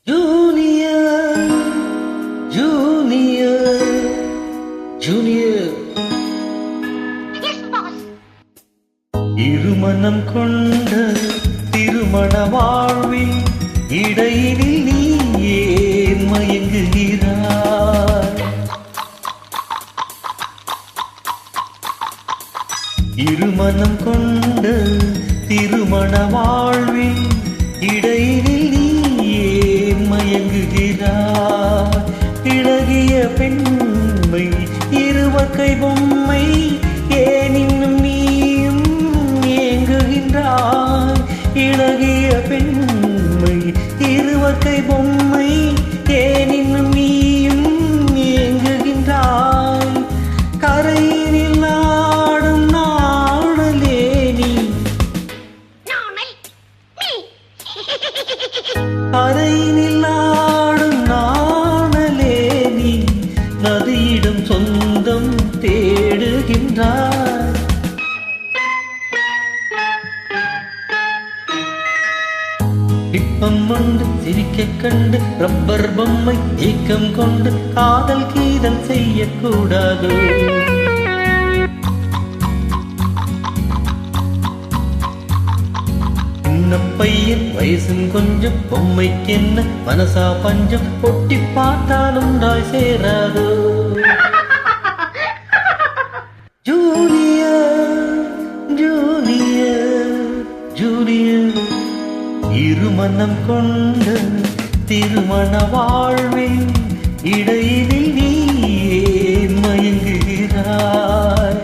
Junior junior junior இருமனம் கொண்ட திருமண வாழ்வில் இடையினில் நீ ஏன் மயங்குகிறாய்? இருமனம் கொண்ட திருமண வாழ்வில் இடையினில் நீ ஏன் மயங்குகிறாய்? இழகிய பெண்மை இருவக்கை பொம்மை ஏன் இன்னும் நீயும் ஏங்குகின்றாய்? இழகிய பெண்மை இருவக்கை பொம்மை ஏன் இன்னும் நீயும் ஏங்குகின்றாய்? கரையினில் நாடும் நாடலே நீ, கரையினில் நாடும் நாடலே நீ, நதியிடம் சொந்தம் தேடுகின்றாய். இப்பம் கொண்டு சிரிக்க கண்டு ரப்பர் பொம்மை ஏக்கம் கொண்டு காதல் கீதல் செய்யக்கூடாது. சின்ன பையன் வயசும் கொஞ்சம் பொம்மைக்கு என்ன மனசா பஞ்சம் பொட்டி பார்த்தாலும் ராய் சேராது. ஜூனியர் ஜூனியர் ஜூனியர் இருமனம் கொண்ட திருமண வாழ்வில் இடையினில் நீ ஏன் மயங்குகிறாய்?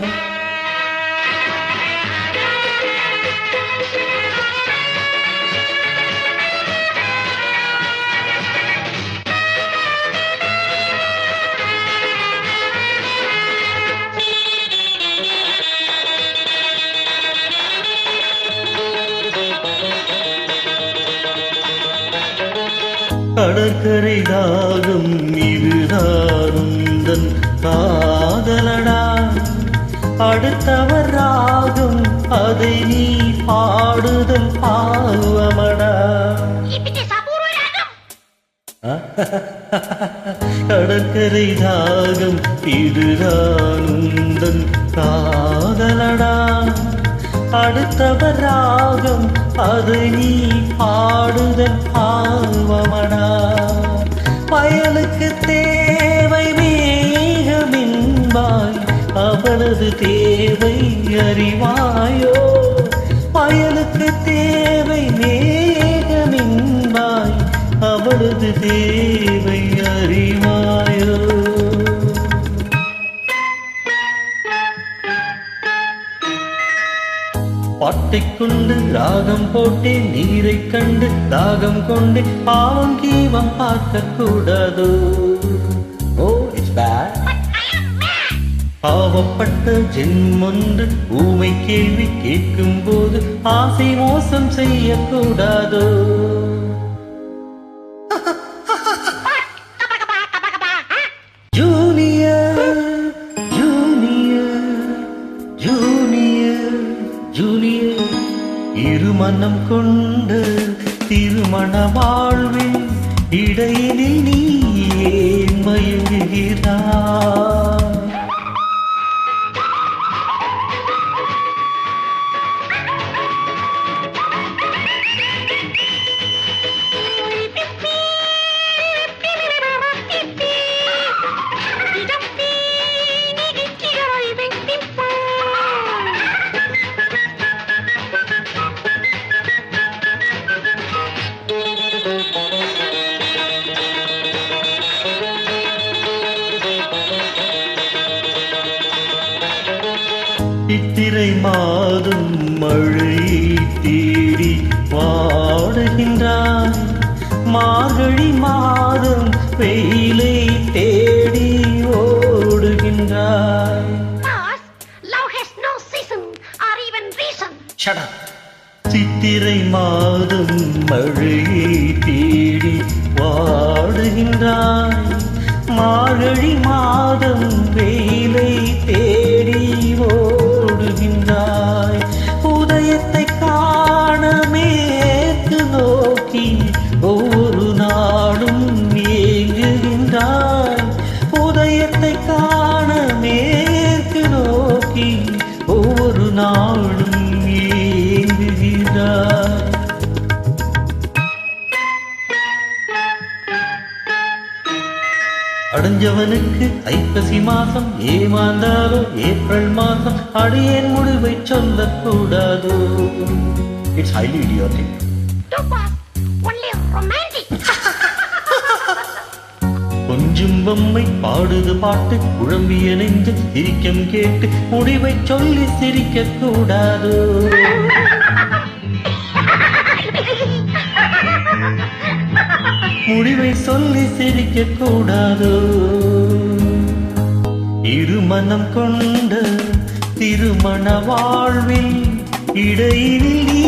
கடற்கரை தாகம் இதுதாருந்தன் காதலடா, அடுத்தவர் ராகம் அதை நீ பாடுதல் பாவமடா. கடற்கரை தாகம் இதுதாருந்தன் காதலடா, அடுத்தவர் ராகம் அதை நீ பாடுதல் பாவமடா. பயலுக்கு தேவை மேகமென்பாய், அவளது தேவை அறிவாயோ? பயலுக்கு தேவை மேகமென்பாய், அவளது தேவை அறிவாயோ? பாட்டை கொண்டு ராகம் போட்டே நீரை கண்டு தாகம் கொண்டு பாவம் கீவம் பார்க்க கூடாது. Oh it's bad. பாவப்பட்ட ஜென்மொன்று ஊமை கேள்வி கேட்கும் போது ஆசை மோசம் செய்யக்கூடாது. ஜூனியர் ஜூனியர் ஜூனியர் ஜூனியர் இருமனம் கொண்ட திருமண வாழ்வில் இடையினில் நீ ஏன் மயங்குகிறாய்? சித்திரை மாதம் மழை தேடி பாடுகின்றாய், மார்கழி மாதம் வெயிலை தேடி ஓடுகின்றாய். சித்திரை மாதம் மழை தேடி பாடுகின்றாய், மார்கழி மாதம் வெயிலை தேடி ஓடுகின்றாய். உதயத்தை காண மேற்கு நோக்கி ஒவ்வொரு நாளும் அடைஞ்சவனுக்கு ஐப்பசி மாசம் ஏமாந்தாலோ ஏப்ரல் மாசம் அடியேன் முடிவை சொல்லக்கூடாதோ. It's highly idiotic. Only romantic. கொஞ்சம் பொம்மை பாடுது பாட்டு குழம்பிய நெஞ்சு சிரிக்கம் கேட்டு முடிவை சொல்லி சிரிக்க கூடாது. முடிவை சொல்லி சிரிக்க கூடாது. இருமனம் கொண்ட திருமண வாழ்வில் இடையினில் நீ